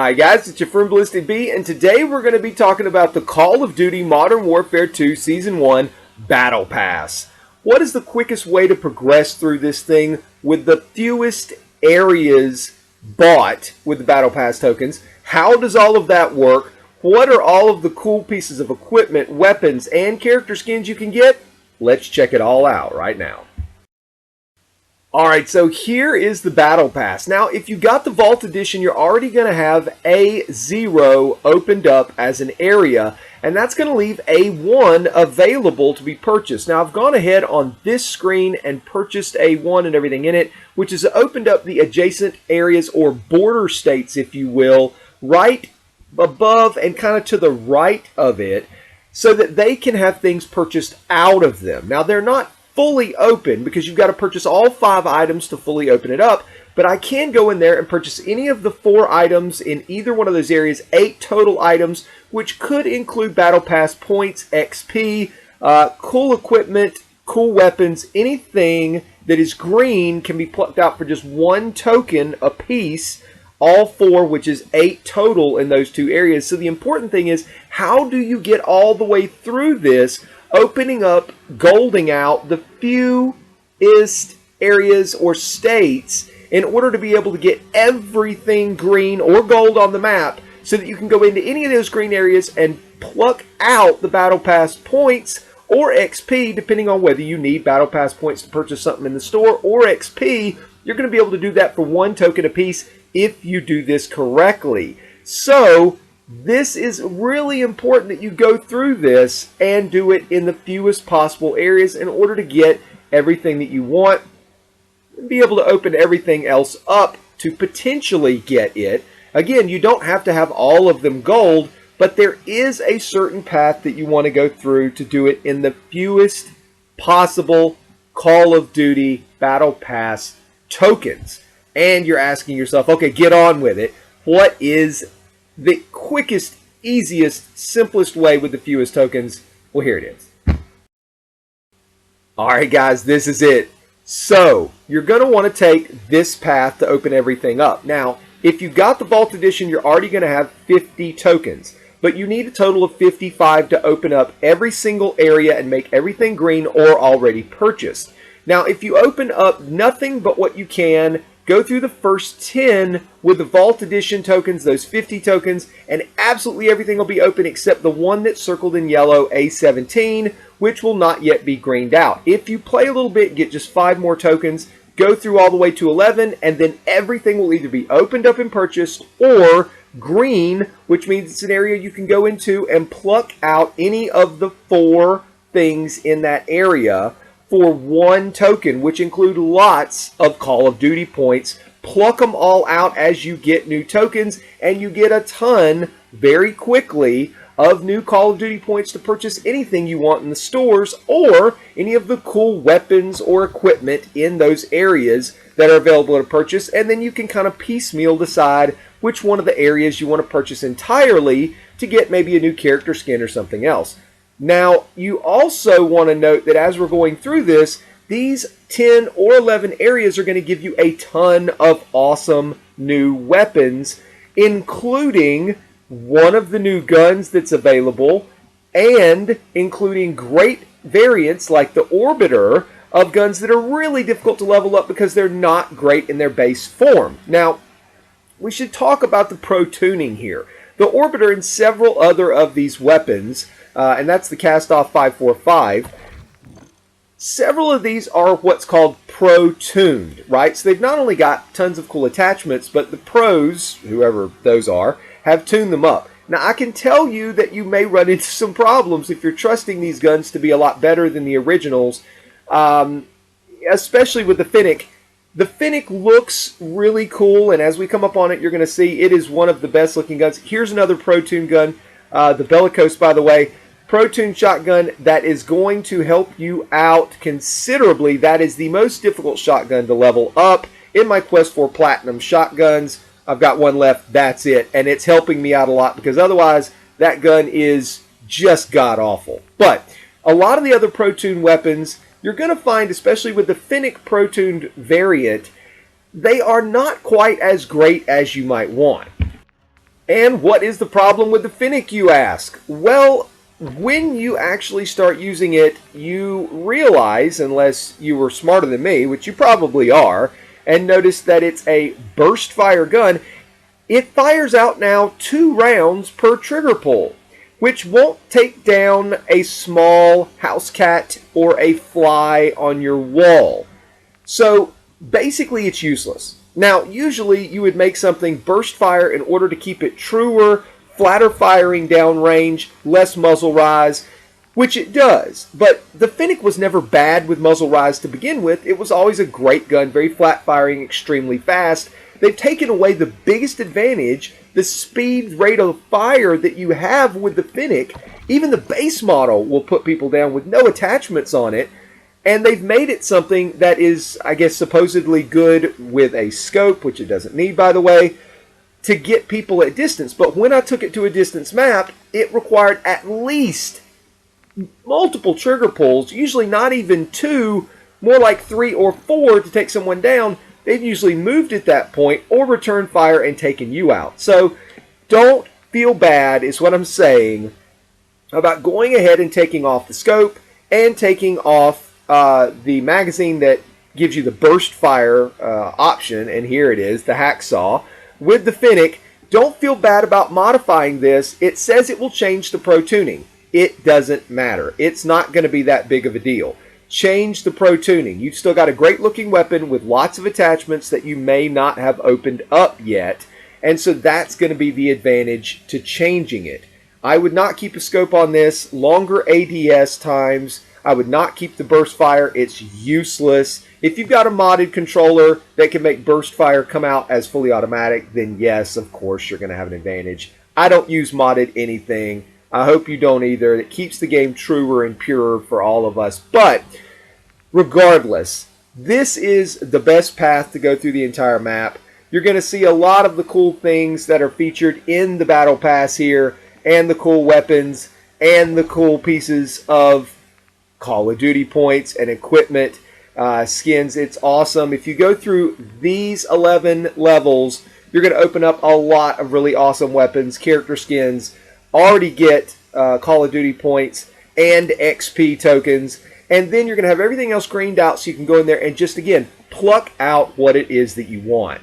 Hi guys, it's your friend Ballistic B, and today we're going to be talking about the Call of Duty Modern Warfare 2 Season 1 Battle Pass. What is the quickest way to progress through this thing with the fewest areas bought with the Battle Pass tokens? How does all of that work? What are all of the cool pieces of equipment, weapons, and character skins you can get? Let's check it all out right now. Alright, so here is the Battle Pass. Now, if you got the Vault Edition, you're already going to have A0 opened up as an area, and that's going to leave A1 available to be purchased. Now, I've gone ahead on this screen and purchased A1 and everything in it, which has opened up the adjacent areas or border states, if you will, right above and kind of to the right of it, so that they can have things purchased out of them. Now, they're not fully open because you've got to purchase all 5 items to fully open it up, but I can go in there and purchase any of the 4 items in either one of those areas, 8 total items, which could include Battle Pass points, XP, cool equipment, cool weapons. Anything that is green can be plucked out for just 1 token a piece, all 4, which is 8 total in those 2 areas. So the important thing is, how do you get all the way through this, opening up, golding out the fewest areas or states in order to be able to get everything green or gold on the map, so that you can go into any of those green areas and pluck out the Battle Pass points or XP, depending on whether you need Battle Pass points to purchase something in the store or XP. You're going to be able to do that for 1 token apiece if you do this correctly. So this is really important that you go through this and do it in the fewest possible areas in order to get everything that you want and be able to open everything else up to potentially get it. Again, you don't have to have all of them gold, but there is a certain path that you want to go through to do it in the fewest possible Call of Duty Battle Pass tokens. And you're asking yourself, okay, get on with it. What is the quickest, easiest, simplest way with the fewest tokens? Well, here it is. Alright guys, this is it. So, you're going to want to take this path to open everything up. Now, if you got the Vault Edition, you're already going to have 50 tokens. But you need a total of 55 to open up every single area and make everything green or already purchased. Now, if you open up nothing but what you can, go through the first 10 with the Vault Edition tokens, those 50 tokens, and absolutely everything will be open except the one that's circled in yellow, A17, which will not yet be greened out. If you play a little bit, get just 5 more tokens, go through all the way to 11, and then everything will either be opened up and purchased or green, which means it's an area you can go into and pluck out any of the 4 things in that area for 1 token, which include lots of Call of Duty points. Pluck them all out as you get new tokens, and you get a ton very quickly of new Call of Duty points to purchase anything you want in the stores or any of the cool weapons or equipment in those areas that are available to purchase. And then you can kind of piecemeal decide which one of the areas you want to purchase entirely to get maybe a new character skin or something else. Now, you also want to note that as we're going through this, these 10 or 11 areas are going to give you a ton of awesome new weapons, including one of the new guns that's available, and including great variants like the Orbiter of guns that are really difficult to level up because they're not great in their base form. Now, we should talk about the pro tuning here. The Orbiter and several other of these weapons, and that's the Cast-Off 545, several of these are what's called pro-tuned, right? So they've not only got tons of cool attachments, but the pros, whoever those are, have tuned them up. Now, I can tell you that you may run into some problems if you're trusting these guns to be a lot better than the originals, especially with the Fennec. The Fennec looks really cool, and as we come up on it, you're going to see it is one of the best looking guns. Here's another pro-tune gun, the Bellicose, by the way. Pro-tune shotgun that is going to help you out considerably. That is the most difficult shotgun to level up in my quest for platinum shotguns. I've got one left, that's it, and it's helping me out a lot because otherwise that gun is just god-awful. But a lot of the other pro-tune weapons, you're going to find, especially with the Fennec pro-tuned variant, they are not quite as great as you might want. And what is the problem with the Fennec, you ask? Well, when you actually start using it, you realize, unless you were smarter than me, which you probably are, and notice that it's a burst fire gun, it fires out now 2 rounds per trigger pull, which won't take down a small house cat or a fly on your wall. So basically it's useless. Now, usually you would make something burst fire in order to keep it truer, flatter firing downrange, less muzzle rise, which it does. But the Fennec was never bad with muzzle rise to begin with. It was always a great gun, very flat firing, extremely fast. They've taken away the biggest advantage, the speed rate of fire that you have with the Fennec. Even the base model will put people down with no attachments on it. And they've made it something that is, I guess, supposedly good with a scope, which it doesn't need, by the way, to get people at distance. But when I took it to a distance map, it required at least multiple trigger pulls, usually not even 2, more like 3 or 4 to take someone down. They've usually moved at that point or returned fire and taken you out. So don't feel bad, is what I'm saying, about going ahead and taking off the scope and taking off the magazine that gives you the burst fire option, and here it is, the hacksaw, with the Fennec. Don't feel bad about modifying this. It says it will change the pro tuning. It doesn't matter. It's not going to be that big of a deal. Change the pro tuning. You've still got a great looking weapon with lots of attachments that you may not have opened up yet, and so that's going to be the advantage to changing it. I would not keep a scope on this. Longer ADS times. I would not keep the burst fire. It's useless. If you've got a modded controller that can make burst fire come out as fully automatic, then yes, of course, you're going to have an advantage. I don't use modded anything. I hope you don't either. It keeps the game truer and purer for all of us. But regardless, this is the best path to go through the entire map. You're going to see a lot of the cool things that are featured in the Battle Pass here, and the cool weapons, and the cool pieces of Call of Duty points and equipment, skins. It's awesome. If you go through these 11 levels, you're going to open up a lot of really awesome weapons, character skins, already get Call of Duty points and XP tokens, and then you're going to have everything else greened out so you can go in there and just, again, pluck out what it is that you want.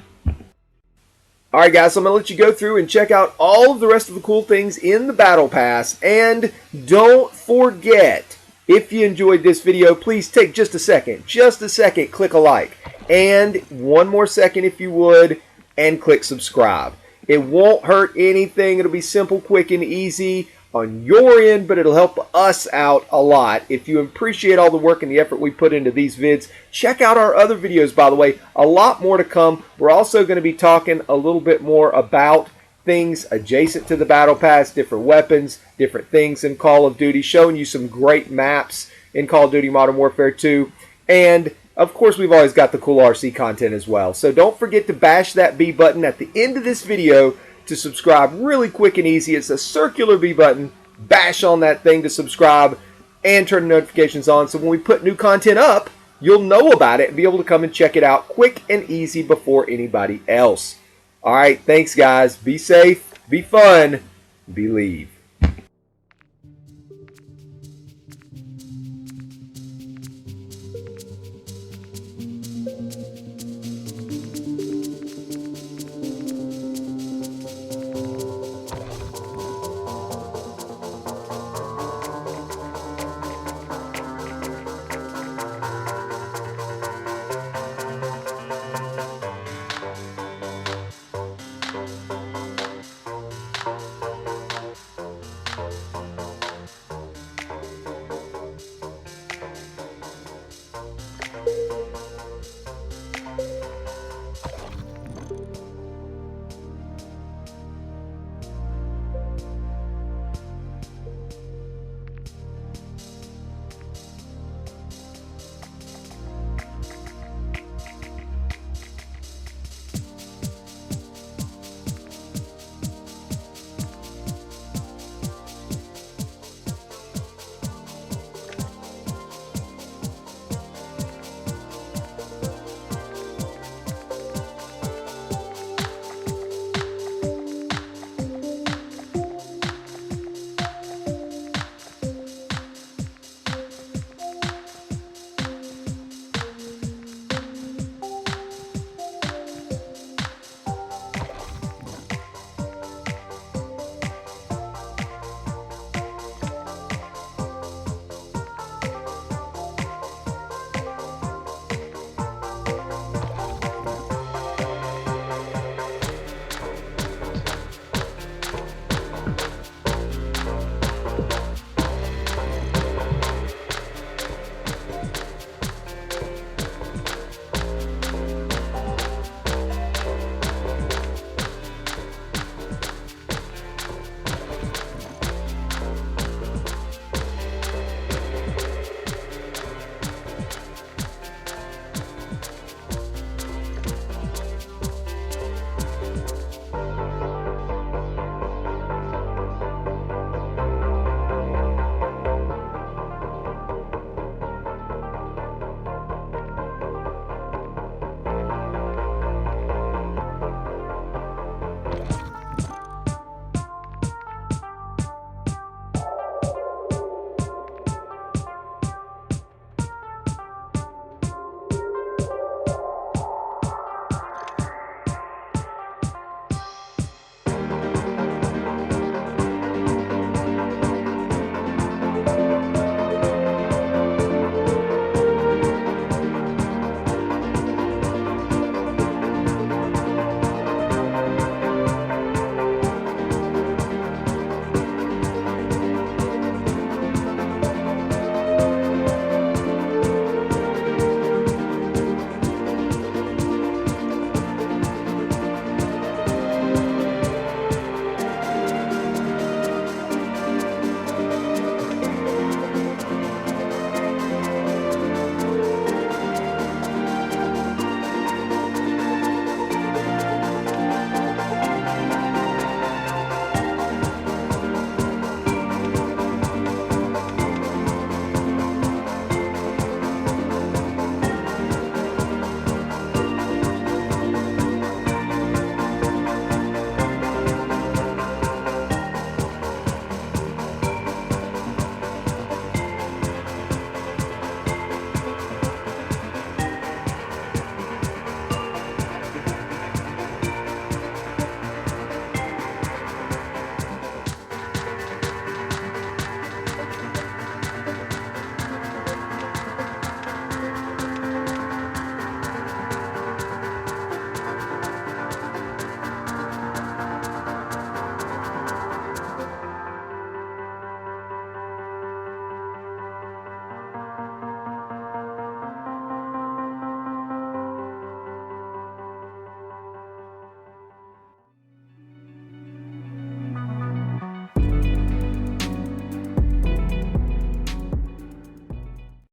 Alright guys, so I'm going to let you go through and check out all of the rest of the cool things in the Battle Pass, and don't forget, if you enjoyed this video, please take just a second, click a like, and one more second if you would, and click subscribe. It won't hurt anything. It'll be simple, quick, and easy on your end, but it'll help us out a lot. If you appreciate all the work and the effort we put into these vids, check out our other videos, by the way. A lot more to come. We're also going to be talking a little bit more about things adjacent to the Battle Pass, different weapons, different things in Call of Duty, showing you some great maps in Call of Duty Modern Warfare 2, and of course we've always got the cool RC content as well. So don't forget to bash that B button at the end of this video to subscribe. Really quick and easy. It's a circular B button. Bash on that thing to subscribe and turn the notifications on, so when we put new content up, you'll know about it and be able to come and check it out quick and easy before anybody else. Alright, thanks guys. Be safe, be fun, believe.